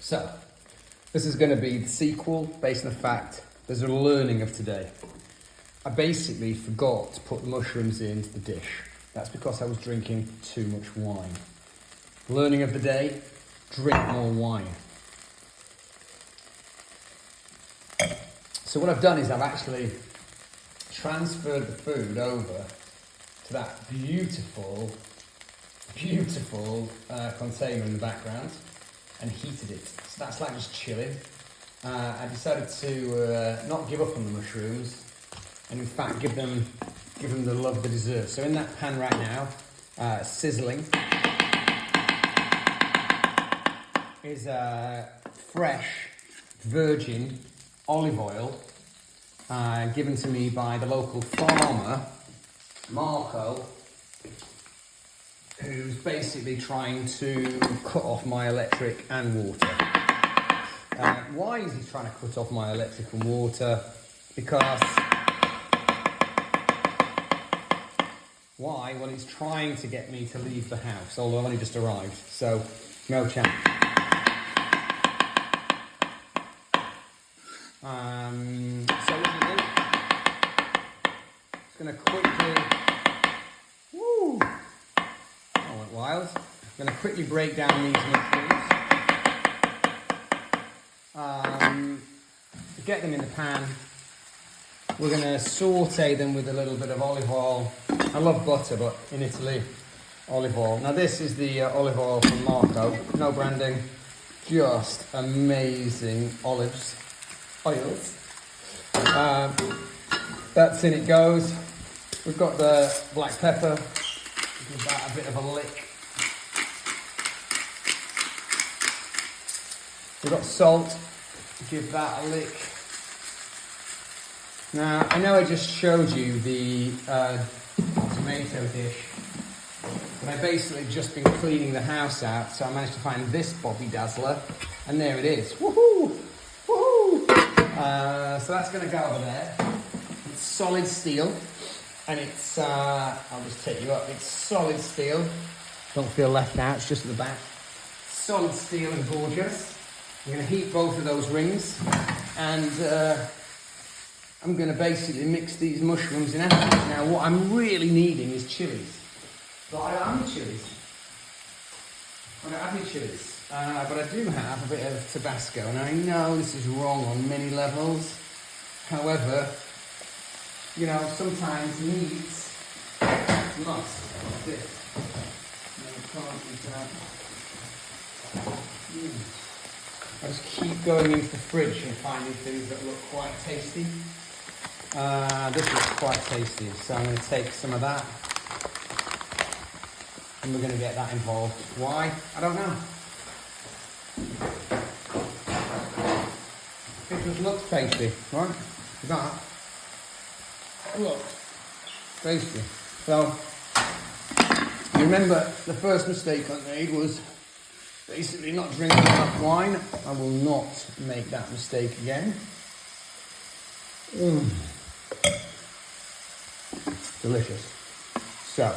So, this is going to be the sequel based on the fact there's a learning of today. I basically forgot to put the mushrooms into the dish. That's because I was drinking too much wine. Learning of the day, drink more wine. So what I've done is I've actually transferred the food over to that beautiful container in the background and heated it. So that's like just chilling. I decided to not give up on the mushrooms and in fact give them the love they deserve. So in that pan right now, sizzling, is fresh virgin olive oil given to me by the local farmer, Marco, who's basically trying to cut off my electric and water. Why is he trying to cut off my electric and water? Because... Why? Well, he's trying to get me to leave the house, although I've only just arrived, so no chance. So what do you think? Just going to quickly... Woo! That went wild. I'm going to quickly break down these mushrooms. Get them in the pan. We're going to saute them with a little bit of olive oil. I love butter, but in Italy, olive oil. Now this is the olive oil from Marco. No branding, just amazing oils. That's in it goes. We've got the black pepper. Give that a bit of a lick. We've got salt. Give that a lick. Now, I know I just showed you the tomato dish, but I've basically just been cleaning the house out, so I managed to find this Bobby Dazzler, and there it is. Woohoo! Woohoo! So that's going to go over there. It's solid steel, and it's, I'll just take you up, it's solid steel. Don't feel left out, it's just at the back. Solid steel and gorgeous. I'm going to heat both of those rings, and I'm going to basically mix these mushrooms in after. Now, what I'm really needing is chilies. But I don't have any chilies. I don't have any chilies. But I do have a bit of Tabasco. And I know this is wrong on many levels. However, you know, sometimes needs must. Like this. No, can't eat that. I just keep going into the fridge and finding things that look quite tasty. This is quite tasty, so I'm going to take some of that and we're going to get that involved. Why? I don't know. It just looks tasty, right? That looks tasty. So, you remember the first mistake I made was basically not drinking enough wine. I will not make that mistake again. Delicious. So,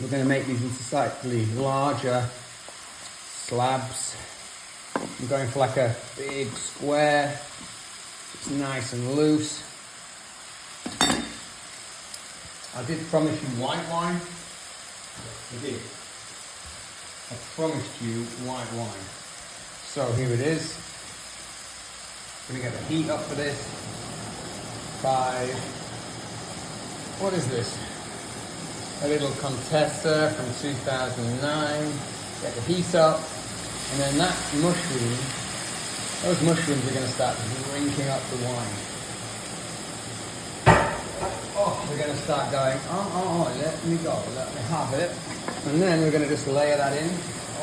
we're going to make these into slightly larger slabs. I'm going for like a big square. It's nice and loose. I did promise you white wine. I did. I promised you white wine. So here it is. I'm going to get the heat up for this by, what is this? A little Contessa from 2009. Get the heat up, and then that mushroom, those mushrooms are going to start drinking up the wine. Oh, we're going to start going, oh, let me go, let me have it. And then we're going to just layer that in.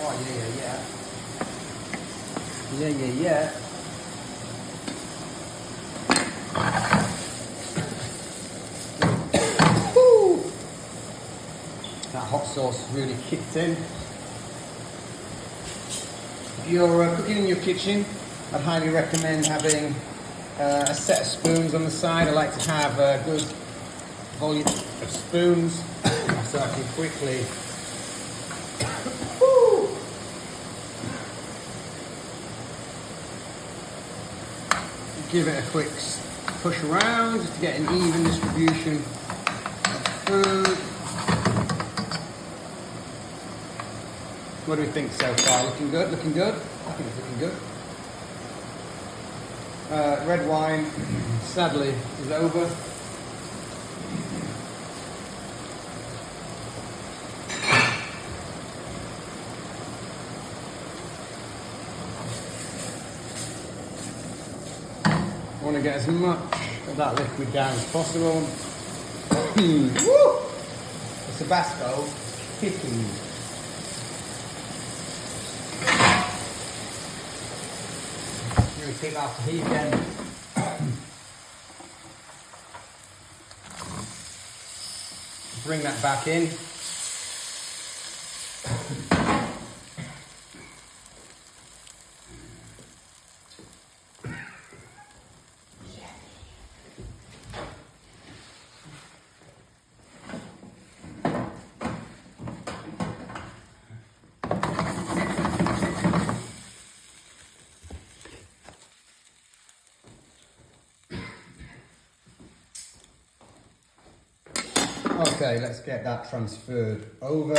Oh, yeah. That hot sauce really kicked in. If you're cooking in your kitchen, I'd highly recommend having a set of spoons on the side. I like to have a good volume of spoons so I can quickly give it a quick push around just to get an even distribution of food. What do we think so far? Looking good? Looking good? I think it's looking good. Red wine, sadly, is over. I want to get as much of that liquid down as possible. Woo! The Tabasco kicking. Really keep that to heat again. Bring that back in. Okay, let's get that transferred over.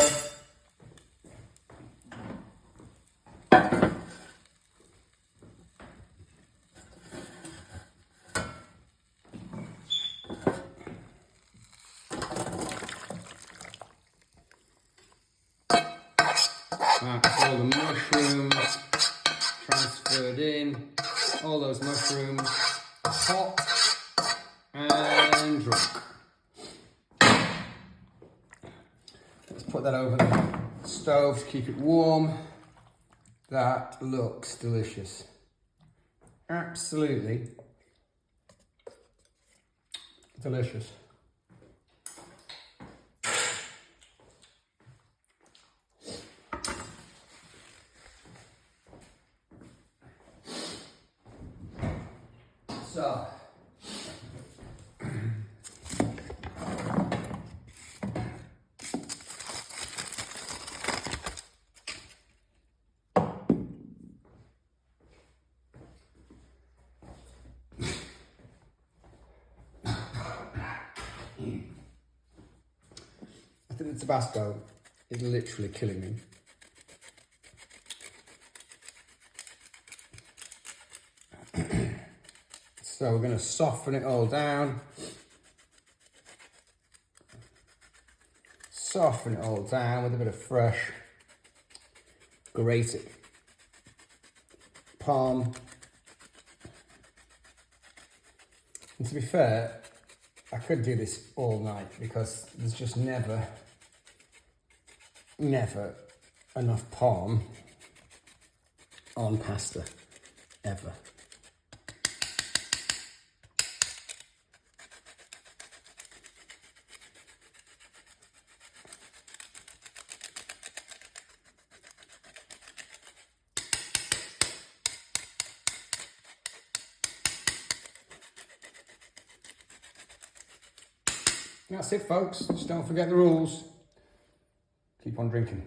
That's all the mushrooms transferred in. All those mushrooms hot and drunk. Let's put that over the stove to keep it warm. That looks delicious. Absolutely delicious. So, I think the Tabasco is literally killing me. So we're going to soften it all down. Soften it all down with a bit of fresh grated palm. And to be fair, I could do this all night because there's just never enough palm on pasta, ever. That's it, folks. Just don't forget the rules. Keep on drinking.